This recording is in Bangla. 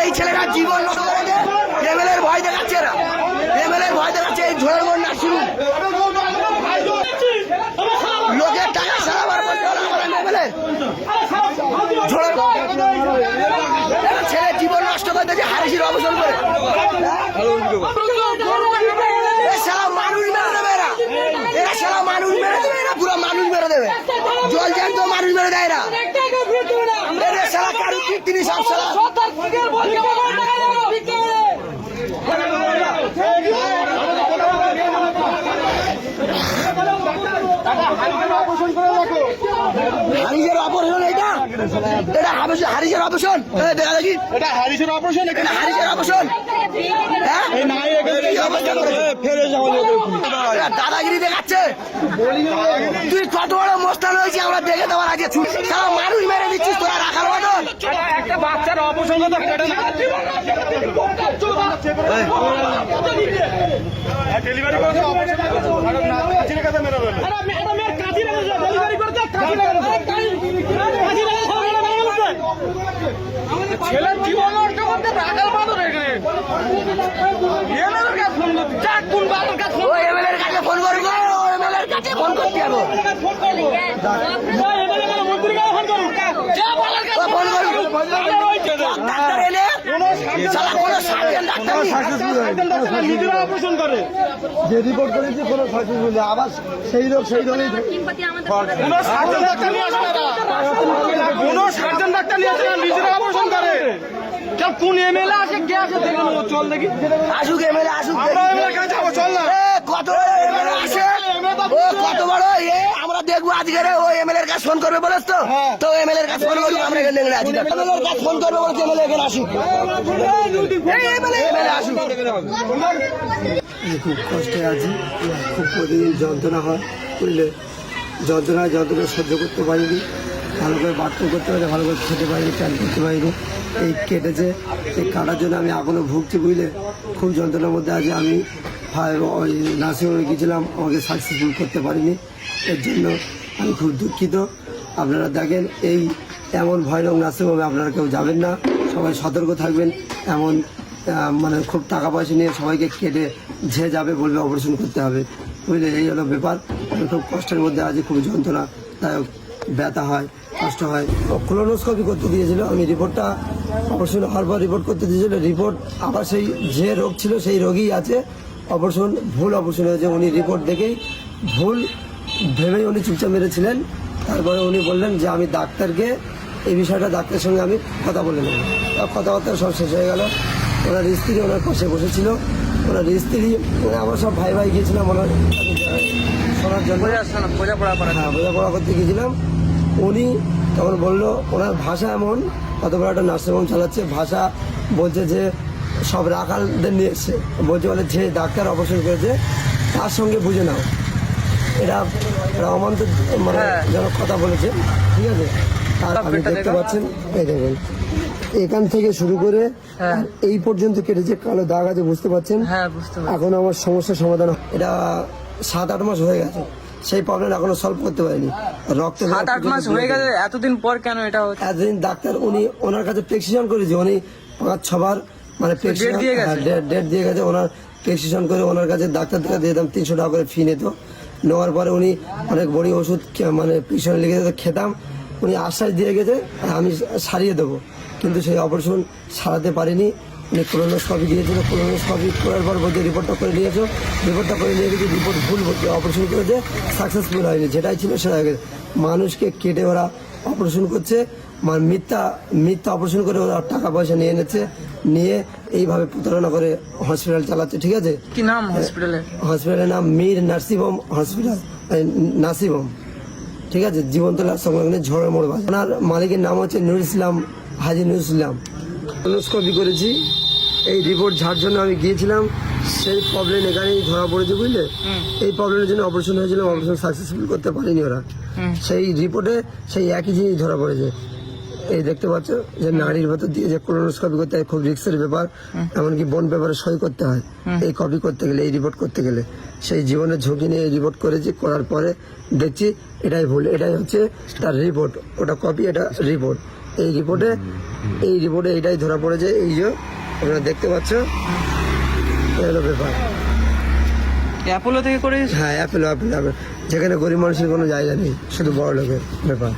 এই ছেলেরা জীবন নষ্ট করেছে। এমএলএর ভয় দেখাচ্ছে এরা, এমএলএর ভয় দেখাচ্ছে এই ঝোড়ের বোন না শুরু লোকের টাকা সারাবার এমএলএ ঝোড়ের ছেলে জীবন নষ্ট করতেছে হারিসির অবসর করে। সারা মানুষ মেরে দেবে এরা, এরা সারা মানুষ মেরে দেবে, এরা পুরো মানুষ মেরে দেবে, জল জ্যান্ত মানুষ মেরে দেয় এরা। এরা সারা কারু তিনি সব সারা হারিসের অপারেশন, এটা এটা হারিসের অপারেশন, দেখা দেখি এটা হারিসের অপারেশন, এটা হারিসের অপারেশন। দাদাগিরি দেখাচ্ছে, তুই কত বড় মোস্তান হয়েছি আমরা দেখে দেওয়ার আগে সারা মানুষ মেরে দিচ্ছিস তোরা রাখার মতন। একটা বাচ্চার অপারেশন ডেলিভারি করেছে, ছেলের জীবন নষ্ট করতে রাখাল বাঁধন এখানে এমএলএর কাছে ফোন করবো, এমএলএর কাছে ফোন করতে যাবো, ডাক্তার এনে নিজেরা অপারেশন করে যে রিপোর্ট করেছি কোনো সাকসেসফুল নেই, আবার সেই লোক সেই দলেই কোনো সার্জন ডাক্তার নিয়ে আসে না, কোনো সার্জন ডাক্তার নিয়ে আসে না, নিজেরা অপারেশন করে। কোন এমএলএ আসে কে আসে দেখে নেবো, চল দেখি আসুক এমএলএ আসুক, চল না কত বড় এমএলএ আসে, ও কত বড় এ আমরা দেখবো আজকে। ও এমএলএর কাছে ফোন করবে বলেছ তো এমএলএর কাছে ফোন করবো, আমরা এখানে আছি এমএলএর কাছে ফোন করবে বলেছে, এমএলএ এখানে আসুক, এমএলএ আসুক। খুব কষ্টে আছি, খুব প্রতিদিন যন্ত্রণা হয়, বুঝলে যন্ত্রণা সহ্য করতে পারিনি, ভালো করে বাথরুম করতে পারি, ভালো করে খেতে পারিনি, চান করতে পারিনি। এই কেটেছে, এই কাটার জন্য আমি এখনও ভুগছি, বুঝলে খুব যন্ত্রণার মধ্যে আছি। আমি ওই নার্সিংহোমে গিয়েছিলাম, আমাকে সাকসেসফুল করতে পারিনি, এর জন্য আমি খুব দুঃখিত। আপনারা দেখেন এই এমন ভয়ানক নার্সিংহোমে আপনারা কেউ যাবেন না, সবাই সতর্ক থাকবেন। এমন মানে খুব টাকা পয়সা নিয়ে সবাইকে কেটে ঝে যাবে, বলবে অপারেশন করতে হবে, বুঝলে এই হলো ব্যাপার। আমি খুব কষ্টের মধ্যে আছি, খুব যন্ত্রণাদায়ক, ব্যথা হয়, কষ্ট হয়। কোলোনোস্কোপি করতে দিয়েছিল, আমি রিপোর্টটা অপারেশন হওয়ার পর রিপোর্ট করতে দিয়েছিল, রিপোর্ট আবার সেই যে রোগ ছিল সেই রোগই আছে, অপারেশন ভুল অপারেশন হয়েছে। উনি রিপোর্ট দেখেই ভুল ভেবেই উনি চুপচাপ মেরেছিলেন। তারপরে উনি বললেন যে আমি ডাক্তারকে এই বিষয়টা ডাক্তারের সঙ্গে আমি কথা বলে নেব। কথাবার্তা সব শেষ হয়ে গেল। ওনার স্ত্রী ওনার পাশে বসেছিল, ওনার স্ত্রী আমার সব ভাই ভাই গিয়েছিলাম ওনার শোনার জন্য, হ্যাঁ বোঝাপড়া করতে গিয়েছিলাম। উনি তখন বললো, ওনার ভাষা এমন, কত বড় একটা নার্সিংহোম চালাচ্ছে, ভাষা বলছে যে সব রাখালদের নিয়ে এসছে, বলছে বলে যে ডাক্তার অপারেশন করেছে তার সঙ্গে বুঝে নাও। এটা অমান্ত মানে যেন কথা বলেছে, ঠিক আছে। আর আপনি দেখতে পাচ্ছেন, এই দেখেন এখান থেকে শুরু করে এই পর্যন্ত কেটেছে, কালো দাগ আছে, বুঝতে পারছেন। এখন আমার সমস্যার সমাধান, এটা 7-8 মাস হয়ে গেছে, সেই প্রবলেম এখনো সলভ করতে পারিনি। রক্ত 7-8 মাস হয়ে গেছে, এতদিন পর কেন এটা হচ্ছে? এতদিন ডাক্তার উনি ওনার কাছে প্রেসক্রিপশন করেছে, উনি 5-6 বার মানে ডেট দিয়ে গেছে। ওনার প্রেসক্রিপশন করে ওনার কাছে ডাক্তার থেকে দিয়ে দিতাম, 300 টাকা করে ফি নিত। নেওয়ার পরে উনি অনেক বড়ি ওষুধ মানে প্রেসক্রিপশন লিখে দিত, খেতাম। উনি আশ্বাস দিয়ে গেছে আমি সারিয়ে দেবো, কিন্তু সেই অপারেশন সারাতে পারিনি। উনি কোলোনোস্কোপি দিয়েছিল, কোলোনোস্কোপি করার পর বলছে রিপোর্টটা করে নিয়েছো, রিপোর্টটা করে নিয়ে গেছে, রিপোর্ট ভুল বলছে, অপারেশন করেছে সাকসেসফুল হয়নি, যেটাই ছিল সেটা হয়ে গেছে। মানুষকে কেটে ওরা অপারেশন করছে, মানে মিথ্যা অপারেশন করে ওরা টাকা পয়সা নিয়ে এনেছে, নিয়ে এইভাবে প্রতারণা করে হসপিটাল চালাচ্ছে, ঠিক আছে। কি নাম হসপিটালের? হসপিটালের নাম Mir nursing home hospital, nursing home, ঠিক আছে, জীবনতলা সংলগ্নে ঝড়ের মোড় বাজার। ওনার মালিকের নাম হচ্ছে নুর ইসলাম, হাজি নুর ইসলাম। কোলোনোস্কোপি করেছি, এই রিপোর্ট যার জন্য আমি গিয়েছিলাম সেই প্রবলেম এখানেই ধরা পড়েছে, বুঝলে। এই প্রবলেমের জন্য অপারেশন হয়েছিল, অপারেশন সাকসেসফুল করতে পারিনি ওরা। সেই রিপোর্টে সেই একই জিনিস ধরা পড়েছে। এই দেখতে পাচ্ছ যে নারীর ভেতর দিয়ে যে কোলোনোস্কোপি করতে হয়, খুব রিস্কের ব্যাপার, এমনকি বন পেপারে সই করতে হয় এই কপি করতে গেলে, এই রিপোর্ট করতে গেলে। সেই জীবনের ঝুঁকি নিয়ে এই রিপোর্ট করেছি, করার পরে দেখছি এটাই ভুল, এটাই হচ্ছে তার রিপোর্ট, ওটা কপি, এটা রিপোর্ট। এই রিপোর্টে এইটাই ধরা পড়েছে। এই যে আপনারা দেখতে পাচ্ছ, এই হলো ব্যাপার। অ্যাপোলো থেকে করে হ্যাঁ, অ্যাপেল যেখানে গরিব মানুষের কোনো জায়গা নেই, শুধু বড় লোকের ব্যাপার।